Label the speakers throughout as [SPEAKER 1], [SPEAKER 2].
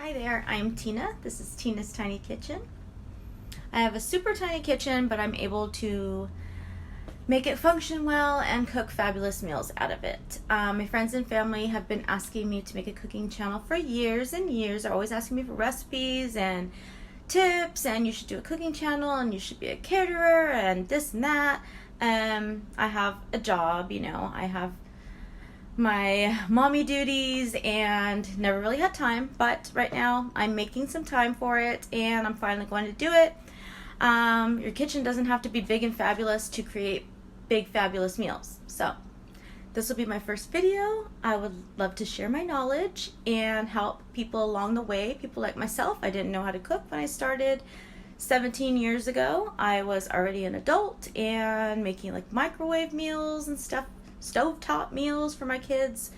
[SPEAKER 1] Hi there, I'm Tina. This is Tina's Tiny Kitchen. I have a super tiny kitchen, but I'm able to make it function well and cook fabulous meals out of it. My friends and family have been asking me to make a cooking channel for years and years. They're always asking me for recipes and tips, and you should do a cooking channel, and you should be a caterer, and this and that. I have a job, I have my mommy duties and never really had time, but right now I'm making some time for it and I'm finally going to do it. Your kitchen doesn't have to be big and fabulous to create big fabulous meals. So this will be my first video. I would love to share my knowledge and help people along the way, people like myself. I didn't know how to cook when I started 17 years ago. I was already an adult and making like microwave meals and stuff, stovetop meals for my kids.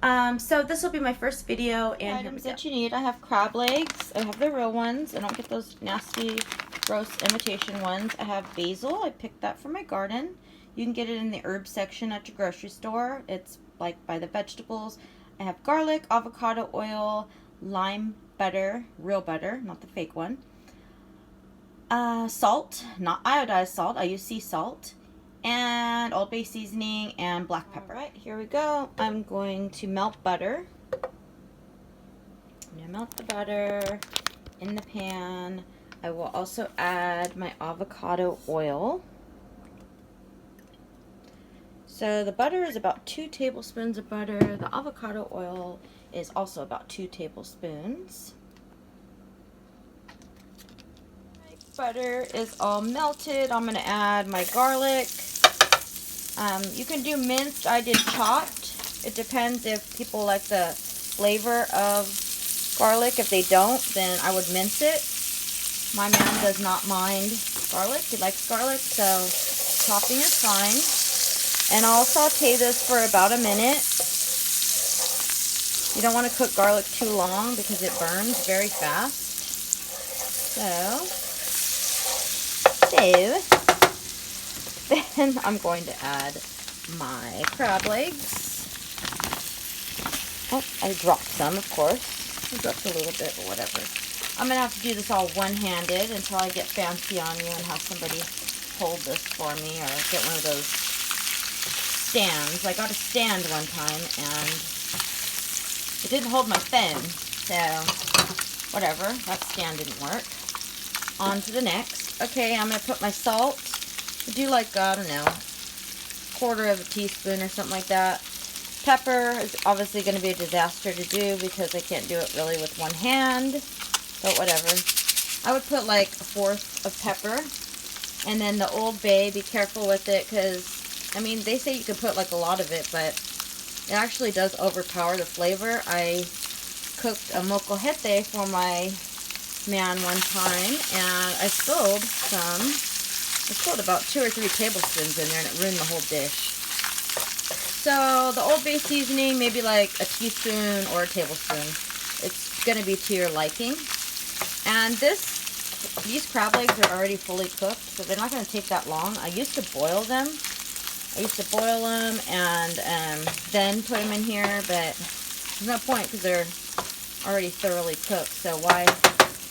[SPEAKER 1] So this will be my first video. And items that you need: I have crab legs. I have the real ones. I don't get those nasty, gross imitation ones. I have basil. I picked that from my garden. You can get it in the herb section at your grocery store. It's like by the vegetables. I have garlic, avocado oil, lime butter, real butter, not the fake one. Salt, not iodized salt. I use sea salt. And Old Bay seasoning and black pepper. All right, here we go. I'm going to melt butter. I'm going to melt the butter in the pan. I will also add my avocado oil. So the butter is about 2 tablespoons of butter. The avocado oil is also about 2 tablespoons. Butter is all melted. I'm going to add my garlic. You can do minced. I did chopped. It depends if people like the flavor of garlic. If they don't, then I would mince it. My man does not mind garlic. He likes garlic, so chopping is fine. And I'll saute this for about a minute. You don't want to cook garlic too long because it burns very fast. Then I'm going to add my crab legs. Oh, I dropped some, of course. I dropped a little bit, but whatever. I'm going to have to do this all one-handed until I get fancy on you and have somebody hold this for me, or get one of those stands. I got a stand one time and it didn't hold my fin, so whatever. That stand didn't work. On to the next. Okay, I'm going to put my salt. I do like, I don't know, 1/4 of a teaspoon or something like that. Pepper is obviously going to be a disaster to do because I can't do it really with one hand, but whatever. I would put like 1/4 of pepper. And then the Old Bay, be careful with it because, I mean, they say you can put like a lot of it, but it actually does overpower the flavor. I cooked a mocolete for my man one time, and I spilled about 2 or 3 tablespoons in there, and it ruined the whole dish. So the Old Bay seasoning, maybe like a teaspoon or a tablespoon. It's going to be to your liking. And these crab legs are already fully cooked, so they're not going to take that long. I used to boil them. And then put them in here, but there's no point because they're already thoroughly cooked, so why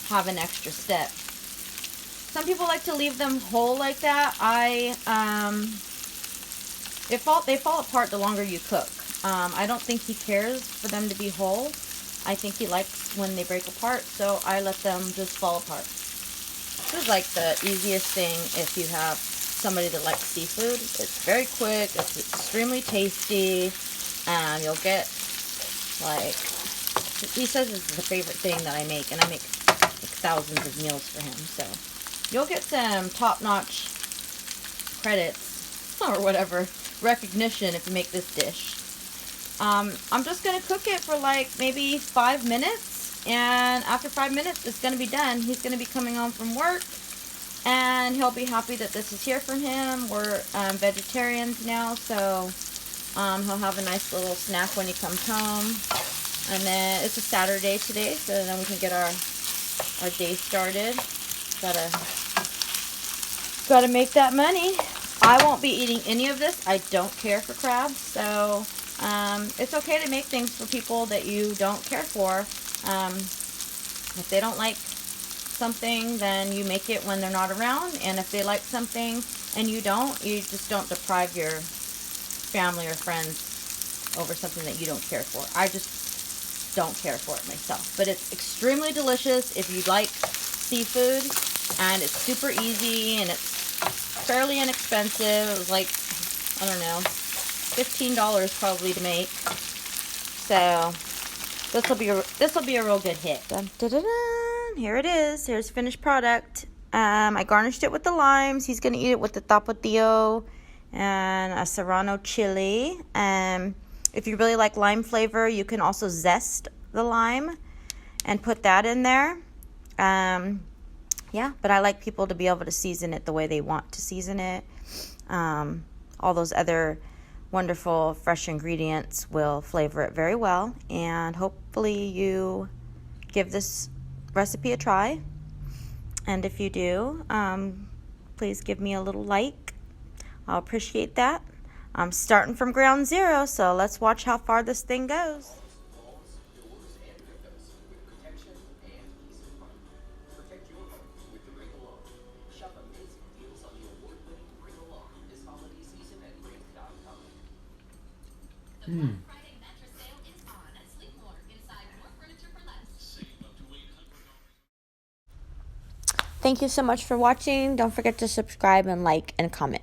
[SPEAKER 1] have an extra step? Some people like to leave them whole like that. They fall apart the longer you cook. I don't think he cares for them to be whole. I think he likes when they break apart, so I let them just fall apart. This is like the easiest thing if you have somebody that likes seafood. It's very quick, it's extremely tasty, and you'll get, like, he says this is the favorite thing that I make, and I make like thousands of meals for him, so you'll get some top-notch credits, or whatever, recognition if you make this dish. I'm just going to cook it for like maybe 5 minutes, and after 5 minutes it's going to be done. He's going to be coming home from work, and he'll be happy that this is here for him. We're vegetarians now, so he'll have a nice little snack when he comes home. And then it's a Saturday today, so then we can get our day started. Gotta make that money. I won't be eating any of this. I don't care for crabs, so it's okay to make things for people that you don't care for. If they don't like something, then you make it when they're not around. And if they like something and you don't, you just don't deprive your family or friends over something that you don't care for. I just don't care for it myself. But it's extremely delicious if you like seafood, and it's super easy, and it's fairly inexpensive. It was like, I don't know, $15 probably to make. So this will be a real good hit. Dun, dun, dun, dun. Here it is. Here's finished product. I garnished it with the limes. He's gonna eat it with the tapatio and a serrano chili. If you really like lime flavor, you can also zest the lime and put that in there. Yeah, but I like people to be able to season it the way they want to season it. All those other wonderful fresh ingredients will flavor it very well, and hopefully you give this recipe a try. And if you do, please give me a little like. I'll appreciate that. I'm starting from ground zero, so let's watch how far this thing goes. Thank you so much for watching. Don't forget to subscribe and like and comment.